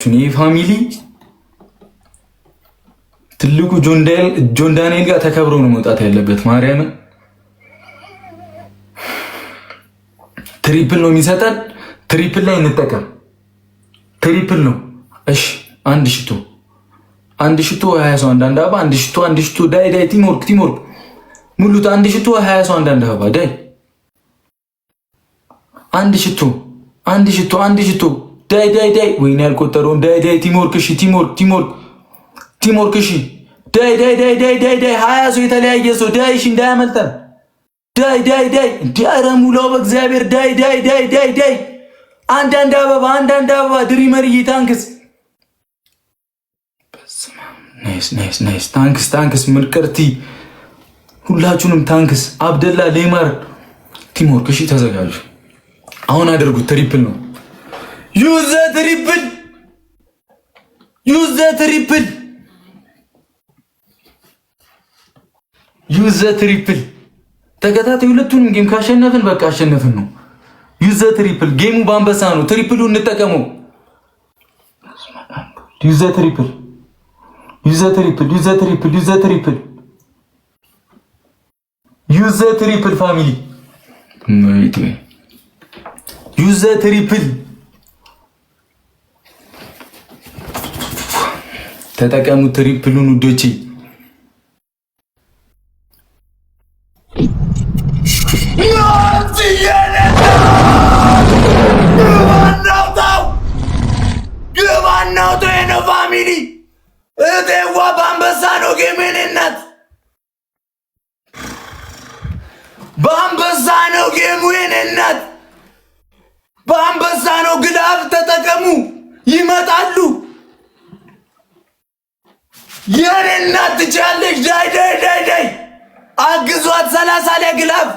ቹኒ ፋሚሊ ትልቁ ጆን ዳንኤል ጋር ተከብሮ ነው መውጣት ያለበት። ማርያምን ትሪፕል ነው የሚሰጠን። ትሪፕል ላይ እንጠቀም። ትሪፕል ነው እሺ። አንድ ሽቶ 20 ሰው አንዳንድ አበባ። አንድ ሽቶ ዳይ ቲምወርክ ሙሉት። አንድ ሽቶ 20 ሰው አንዳንድ አበባ ዳይ። አንድ ሽቶ ዳይ ወይኔ ያልቆጠረውን ዳይ ቲምወርክ። እሺ ቲምወርክ እሺ ዳይ 20 ሰው የተለያየ ሰው ዳይ። እሺ እንዳያመልጠን ዳይ እንዲያረ ሙላው በእግዚአብሔር ዳይ አንዳንድ አበባ ድሪመር ታንክስ። ናይስ ታንክስ ምርቅርቲ ሁላችሁንም ታንክስ። አብደላ ሌማር ቲምወርክ እሺ ተዘጋጁ። አሁን አድርጉት። ትሪፕል ነው። ዩዝ ዘ ትሪፕል ተከታታይ ሁለቱንም ጌም ካሸነፍን በቃ አሸነፍን ነው። ዩዝ ዘ ትሪፕል። ጌሙ ባንበሳ ነው። ትሪፕሉ እንጠቀመው። ዩዝ ዘ ትሪፕል ፋሚሊ ዩዝ ዘ ትሪፕል ተጠቀሙ። ትሪፕሉን ውዶቼ ግባናው ፋሚሊ እቴዋ በአንበሳ ነው ጌሜንነት በአንበሳ ነው ጌሙንነት በአንበሳ ነው። ግላብ ተጠቀሙ። ይመጣሉ። የኔናት ትቻለች። ዳይ አግዟት። 30 ላይ ግላብ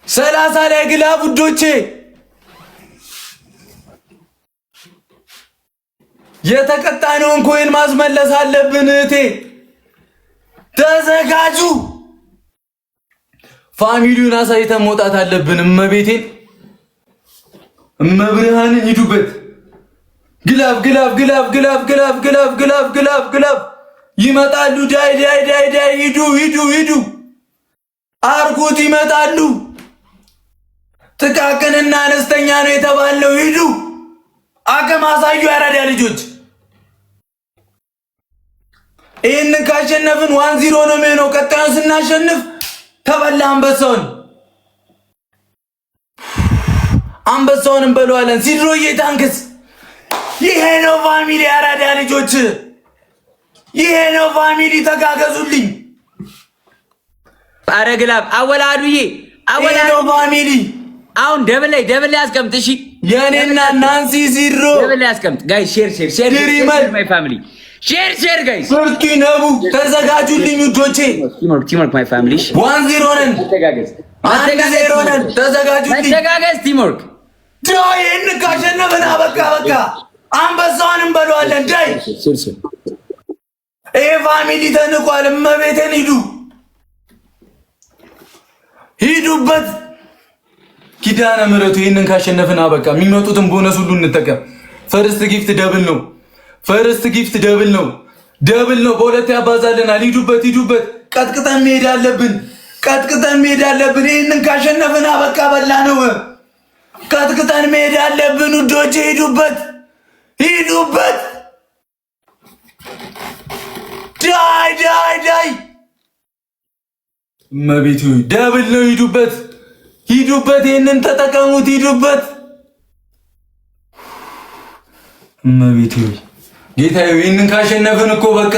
30 ላይ ግላብ ውዶቼ የተቀጣነውን ኮይን ማስመለስ አለብን። እቴ ተዘጋጁ። ፋሚሊውን አሳይተን መውጣት አለብን። እመቤቴን እመብርሃንን ሂዱበት። ግላብ ይመጣሉ። ዳይ ሂዱ አርጉት። ይመጣሉ። ጥቃቅንና አነስተኛ ነው የተባለው። ሂዱ አቅም አሳዩ። ያራዳ ልጆች ይህንን ካሸነፍን 1-0 ነው የሚሆነው። ቀጣዩን ስናሸንፍ ተበላ አንበሳውን እንበለዋለን። ሲድሮዬ ታንክስ። ይሄ ነው ፋሚሊ። ያራዳ ልጆች ይሄ ነው ፋሚሊ። ተጋገዙልኝ። አረ ግላብ አወላዱዬ ነው ፋሚሊ። አሁን ደብል ላይ አስቀምጥ። እሺ የኔና ናንሲ ሲድሮ ደብል ላይ አስቀምጥ። ጋይስ ሼር ማይ ፋሚሊ ሼር ጋይስ ፍርቱ ነቡ ተዘጋጁልኝ ውዶቼ። ቲምወርክ ማይ ፋሚሊ 1-0 ነን። ተጋገዝ 1-0 ነን። ተዘጋጁልኝ። ተጋገዝ ቲምወርክ ዳይ እንካሸነፍን። በቃ አንበሳውን እንበለዋለን። ዳይ ይሄ ፋሚሊ ተንቋል። እመቤቴን ሂዱበት። ኪዳነ ምሕረቱ ይሄንን ካሸነፍን በቃ የሚመጡትን ቦነስ ሁሉ እንጠቀም። ፈርስት ጊፍት ደብል ነው። በሁለት ያባዛልናል። ሂዱበት። ቀጥቅጠን መሄድ አለብን። ይሄንን ካሸነፍን በቃ በላ ነው። ቀጥቅጠን መሄድ አለብን ውዶቼ። ሂዱበት። ዳይ እመቤቴ ደብል ነው። ሂዱበት። ይሄንን ተጠቀሙት። ሂዱበት። እመቤቴ ጌታዬ ይሄንን ካሸነፍን እኮ በቃ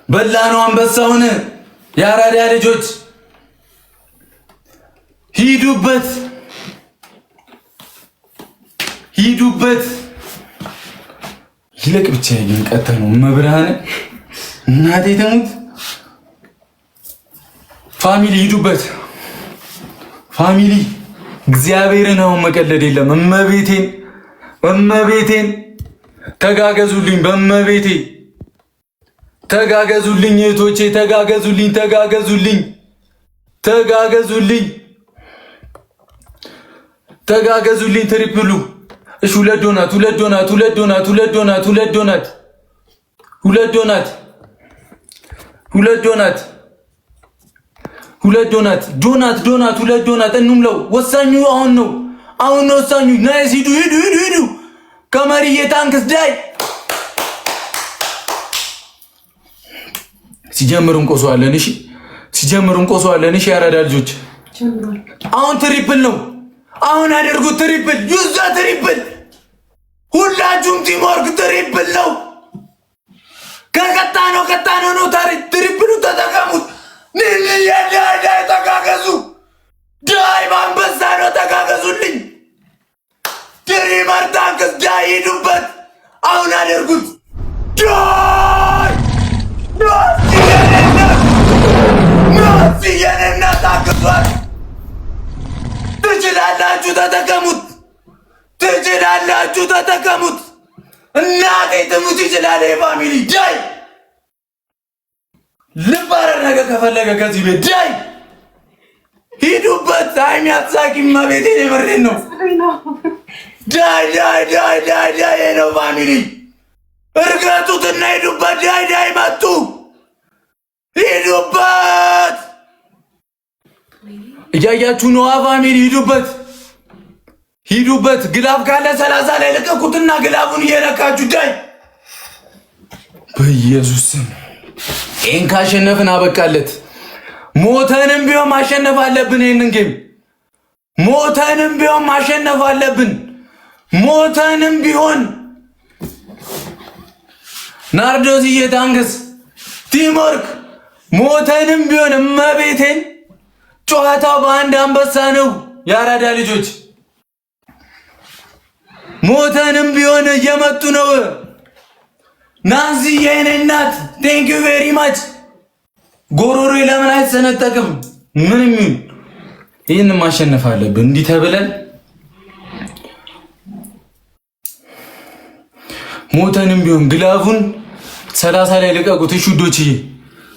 በላ ነው አንበሳውን። የአራዳ ልጆች ሂዱበት። ይለቅ ብቻ ይሄን ቀጥታ ነው መብርሃን እናቴ ተሙት። ፋሚሊ ሂዱበት። ፋሚሊ እግዚአብሔርን አሁን መቀለድ የለም። እመቤቴን ተጋገዙልኝ። በእመቤቴ ተጋገዙልኝ እህቶቼ። ተጋገዙልኝ። ትሪፕሉ እሺ ሁለት ዶናት እንምለው። ወሳኙ አሁን ነው ወሳኙ። ናይስ ሂዱ ከመሪዬ ታንክስ ዳይ ሲጀምሩን ቆሰዋለን። እሺ ያራዳ ልጆች አሁን ትሪፕል ነው። አሁን አድርጉት ትሪፕል ዩዛ ትሪፕል ሁላችሁም ቲምወርክ ትሪፕል ነው። ከቀጣ ነው ታሪክ ትሪፕሉ ተጠቀሙት። ዳይ ተጋገዙ። ዳይ ባንበሳ ነው ተጋገዙልኝ። ድሪመር ታንክስ ዳይ ሂዱበት። አሁን አድርጉት ዳይ ናሲየንና ታክቷል። ትችላላችሁ ተጠቀሙት። እናቴ ትሙት ይችላል። የፋሚሊ ዳይ ልባረር ነገ ከፈለገ ከዚህ ቤት ዳይ ሂዱበት። ታይም ያትሳቂ ማቤቴ የምሬን ነው። ዳይ ነው ፋሚሊ እርገጡትና ሂዱበት። ዳይ መጡ ሂዱበት። እያያችሁ ነው ፋሚሊ ሂዱበት። ግላብ ካለ 30 ላይ ለቀቁትና ግላቡን እየነካችሁ ዳይ በኢየሱስ ስም ይሄን ካሸነፍን አበቃለት። ሞተንም ቢሆን ማሸነፍ አለብን። ይሄንን ጌም ሞተንም ቢሆን ማሸነፍ አለብን። ሞተንም ቢሆን ናርዶስዬ ታንክስ ቲምወርክ ሞተንም ቢሆን እመቤቴን ጨዋታው በአንድ አንበሳ ነው። ያራዳ ልጆች ሞተንም ቢሆን እየመጡ ነው። ናንሲ የኔ እናት ቴንክ ዩ ቬሪ ማች። ጎሮሮ ለምን አይሰነጠቅም? ምንም ይሁን ይህን ማሸነፍ አለብን። እንዲህ ተብለን ሞተንም ቢሆን ግላቡን 30 ላይ ልቀቁት። እሺ ውዶችዬ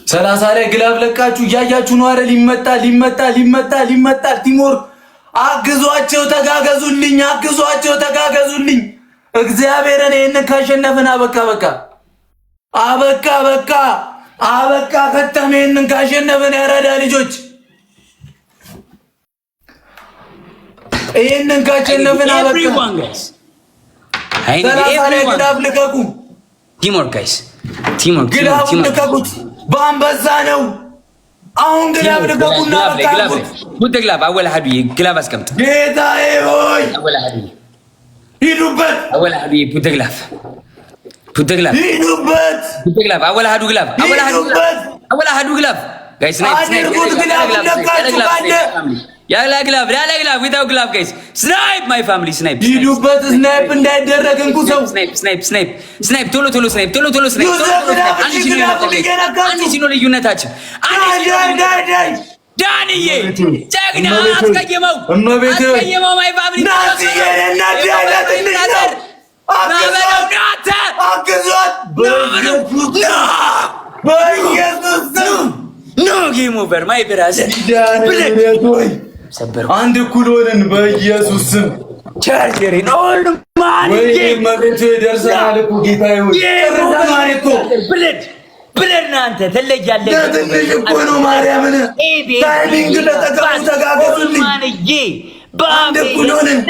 30 ላይ ግላብ ለቃችሁ እያያችሁ ነው አይደል? ይመጣል። ቲምወርክ አግዟቸው፣ ተጋገዙልኝ። እግዚአብሔርን ይሄንን ካሸነፍን አበቃ ከተሜ። ይሄንን ካሸነፍን ያራዳ ልጆች ይሄንን ካሸነፍን አበቃ። 30 ላይ ግላብ ልቀቁ። ቲምወርክ ጋይስ ግላብ ልቀቁት። በአንበሳ ነው። አሁን ግላብ ልቀቁና በቃ ግላብ አወላ ሀዱዬ ግላብ አስቀምጥ። ጌታዬ ሆይ ሂዱበት። አወላ ሀዱዬ ፑተግላፍ ሂዱበት። አወላ ሀዱ ግላብ ጋይስ ያለ ግላብ ዊዛው ግላብ ጋይስ ስናይፕ ማይ ፋሚሊ ስናይፕ ሂዱበት። ስናይፕ እንዳይደረግ እንኩ ሰው ስናይፕ ቶሎ አንድ ሲኖ ልዩነታችን ዳንዬ ጀግና አስቀየመው ማይ ፋሚሊ ኖ ጌም ኦቨር ማይ ብራዘር አንድ እኩል ሆነን በኢየሱስ ስም ቻርጀሪን ኦል ማንዬ መሬቱ ደርሰናል እኮ ጌታዬ ሆይ ብለድ ናንተ ትለያለህ። ትንሽ እኮ ነው ማርያምን ታይሚንግ ተጋገዙልኝ። ማንዬ አንድ እኩል ሆነን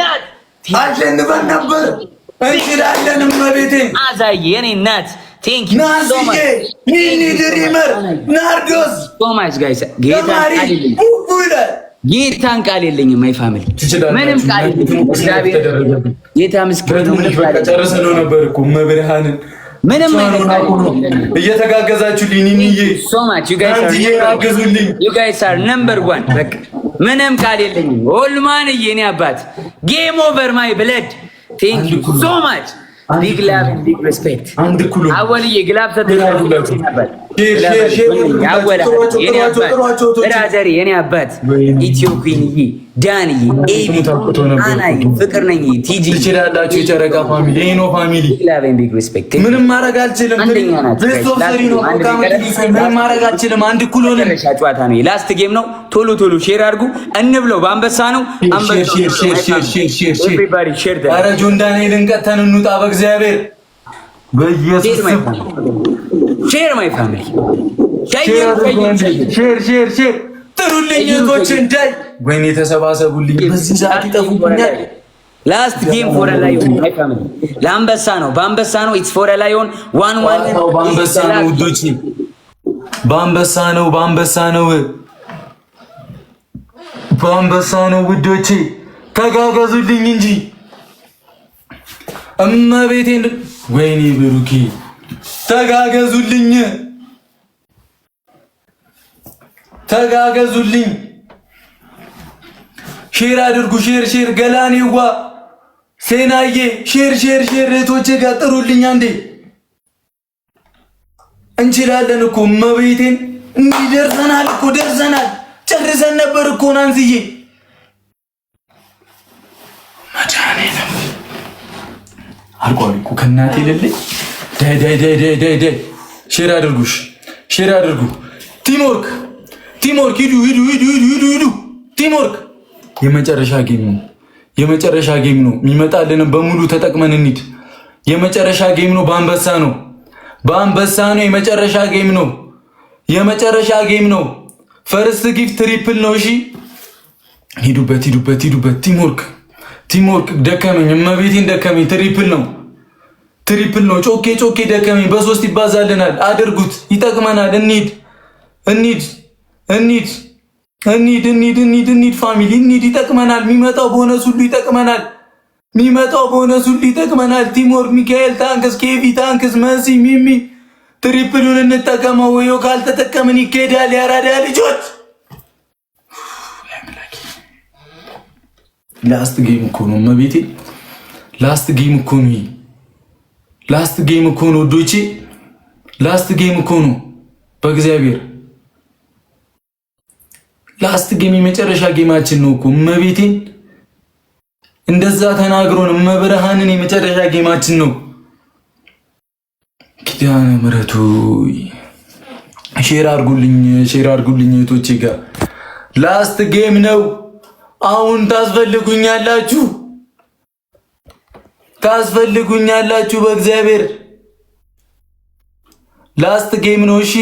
አሸንፈን ነበር። እንችላለን። እመቤቴ አዛዬ የኔ እናት ቴንክ ዩ ሶ ማች ሚኒ ድሪመር ናርዶስ ሶ ማች ጋይስ ጌታን ቃል የለኝም። ማይ ፋሚሊ ምንም ቃል የለኝም። እግዚአብሔር ጌታ ምስክር ነው። ምንም ቃል ጨርሰነው ነበር እኮ መብርሃንን ምንም እየተጋገዛችሁ ሊኒኒዬ ሶ ማች ዩ ጋይስ አር ነምበር 1 በቃ ምንም ቃል የለኝም። ኦልማን የኔ አባት ጌም ኦቨር ማይ ብለድ ቴንክ ዩ ሶ ማች ቢግ ላቭ ቢግ ሪስፔክት። አወልዬ ግላብ ሰጥተህ ብራዘር የኔ አባት ኢትዮ ኩዊንዬ ዳንዬ ኤቢ አናይ ፍቅር ነኝ ቲጂ ትችላላችሁ። የጨረቃ ፋሚሊ ይኖ ፋሚሊ ምንም ማድረግ አልችልም። ምንም ማድረግ አልችልም። አንድ እኩል ሆነን ጨዋታ ነው። ላስት ጌም ነው። ቶሎ ቶሎ ሼር አድርጉ እንብለው። በአንበሳ ነው። ኧረ ጆን ዳንኤልን ቀተን እንውጣ በእግዚአብሔር በኢየሱስ ሼር ማይ ፋሚሊ ሼር ጥሩልኝ እህቶች እንዳይ ወይኔ ተሰባሰቡልኝ። በዚህ ሰዓት ይጠፉብኛል። ላስት ጌም ፎር ላዮን ማይ ፋሚሊ ለአንበሳ ነው። በአንበሳ ነው። ኢትስ ፎር ላዮን 1-1 በአንበሳ ነው ውዶቼ፣ በአንበሳ ነው። በአንበሳ ነው ውዶቼ፣ ተጋገዙልኝ እንጂ እመቤቴን ወይኔ ብሩኬ ተጋገዙልኝ። ሼር አድርጉ። ሼር ገላኔዋ ሴናዬ ሼር እህቶቼ ጋር ጥሩልኝ አንዴ። እንችላለን እኮ እመቤቴን እንዲህ ደርሰናል። ጨርሰን ነበር እኮ ናንስዬ መድኃኒዓለም አልቋል እኮ ከእናቴ ልልኝ። ዳይ ሼር አድርጉ። ቲምወርክ ሂዱ። ቲምወርክ የመጨረሻ ጌም ነው። የሚመጣልንም በሙሉ ተጠቅመን እንሂድ። የመጨረሻ ጌም ነው። በአንበሳ ነው። የመጨረሻ ጌም ነው። ፈርስት ጊፍት ትሪፕል ነው። እሺ ሂዱበት። ቲምወርክ ደከመኝ፣ እመቤቴን ደከመኝ። ትሪፕል ነው። ጮኬ ደከመኝ። በ3 ይባዛልናል። አድርጉት፣ ይጠቅመናል። እንሂድ ፋሚሊ እንሂድ። ይጠቅመናል። የሚመጣው ቦነስ ሁሉ ይጠቅመናል። ቲምወርክ፣ ሚካኤል ታንክስ፣ ኬቪ ታንክስ፣ መሲ ሚሚ ትሪፕሉን እንጠቀመው። ወይ ካልተጠቀምን ይኬዳል። ያራዳ ልጆች ላስት ጌም እኮ ነው። እመቤቴ ላስት ጌም እኮ ነው ወዶቼ፣ ላስት ጌም እኮ ነው። በእግዚአብሔር ላስት ጌም የመጨረሻ ጌማችን ነው እኮ እመቤቴን እንደዛ ተናግሮን እመብርሃንን የመጨረሻ ጌማችን ነው። ኪዳነ ምሕረቱ ሼር አድርጉልኝ እህቶቼ ጋር ላስት ጌም ነው። አሁን ታስፈልጉኛላችሁ በእግዚአብሔር ላስት ጌም ነው። እሺ